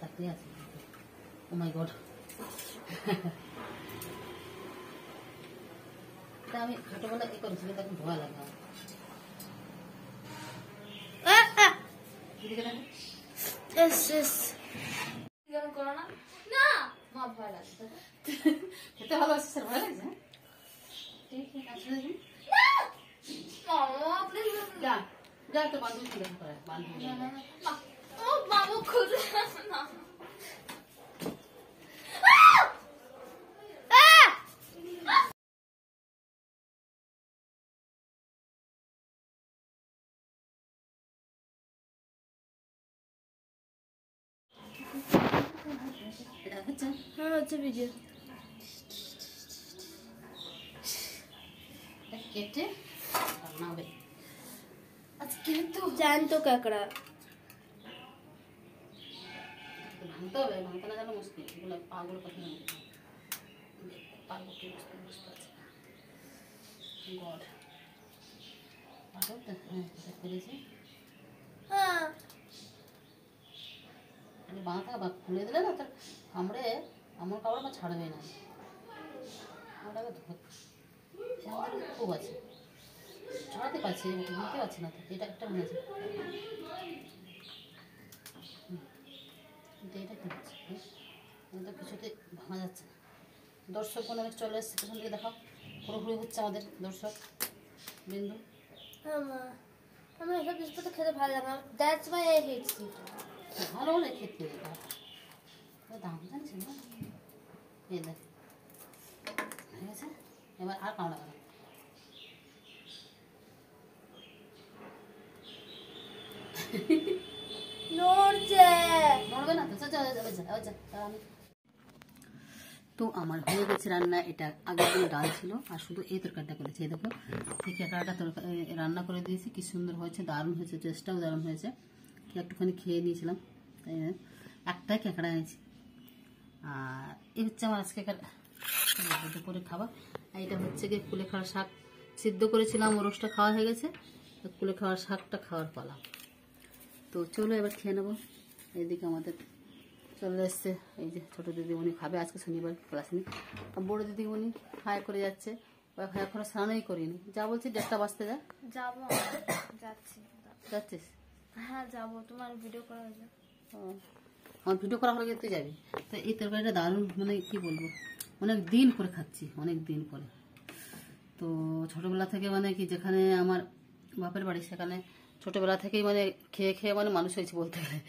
তাকিয়ে আছে। ও মাই গড, এটা আমি ছোটবেলা কি করেছিলাম, তখন ভয় লাগে আমার। খেতে ভালো আছে স্যার, ভয় লাগছে। ঠিক আছে, যা যা, তো বান্ধবী ছিল বান্ধবী। বাবু খুঁজে না। হ্যাঁ হচ্ছে ভিডিও কেটে রান্না হবে আজকে। তো জ্যান্ত কাঁকড়া ভাঙতে হবে, ভাঙতে না জানো মুশকিল। এগুলো পাগুলো কথা না পারবো কি, বুঝতে পারছি গড। পারবো তো, হ্যাঁ পেরেছি। হ্যাঁ বাঁধা থাকা বা খুলে দিলে না, তার কামড়ে আমার কামড় আমার ছাড়বে না। ওটাকে খুব আছে, ছড়াতে পারছি, ভাঙতে পারছি না। এটা একটা ভেঙেছে, এটা কি হচ্ছে, এটা কিছুতে ভাঙা যাচ্ছে না। দর্শক অনেক চলে এসছে, পেছন দিকে দেখাও, পুরোপুরি হচ্ছে আমাদের দর্শক বিন্দু। হ্যাঁ মা, আমার এসব জিনিসপত্র খেতে ভালো লাগে না, that's why I hate C. ভালো হলে খেতে দাম জানিস না। এই দেখ হয়ে গেছে, এবার আর কামড়া গেল। নড়ছে, নড়বে না তো, তো আমার হয়ে গেছে রান্না। এটা আগের দিন ডাল ছিল, আর শুধু এই তরকারিটা করেছি। এই দেখো, এই ক্যাঁকড়াটা রান্না করে দিয়েছি, কি সুন্দর হয়েছে, দারুণ হয়েছে, টেস্টটাও দারুণ হয়েছে। একটুখানি খেয়ে নিয়েছিলাম, তাই একটাই ক্যাঁকড়া এনেছি। আর এই হচ্ছে আমার আজকে দুপুরে খাবার। আর এটা হচ্ছে গিয়ে কুলেখাড়া শাক সিদ্ধ করেছিলাম, ওরসটা খাওয়া হয়ে গেছে, কুলেখাড়া শাকটা খাওয়ার পালা। তো চলো এবার খেয়ে নেবো। এইদিকে আমাদের চলে এসছে এই যে ছোটো দিদিমণি খাবে, আজকে শনিবার ক্লাস নেই। আর বড়ো দিদিমণি খায় করে যাচ্ছে, ওই খায় এখনো স্নানই করিনি। যা বলছি 1টা বাজতে যা যাবো, যাচ্ছি। যাচ্ছিস? হ্যাঁ যাবো, তোমার ভিডিও করা হয়েছে। আমার ভিডিও করা হলে তুই যাবি। তো এই তরকারিটা দারুণ, মানে কি বলবো, অনেক দিন পরে খাচ্ছি, অনেক দিন পরে। তো ছোটোবেলা থেকে মানে কি, যেখানে আমার বাপের বাড়ি, সেখানে ছোটোবেলা থেকেই মানে খেয়ে খেয়ে মানে মানুষ হয়েছে বলতে গেলে।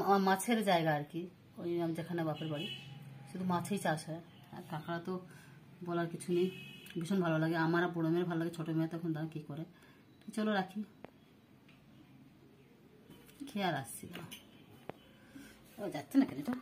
আমার মাছের জায়গা আর কি, ওই যেখানে বাপের বাড়ি শুধু মাছেই চাষ হয়। আর কাঁকড়া তো বলার কিছু নেই, ভীষণ ভালো লাগে আমার। বড়ো মেয়ের ভালো লাগে, ছোটো মেয়ে তখন তারা কী করে। চলো রাখি, খেয়ে আর আসছি। ও যাচ্ছে না কেন এটা।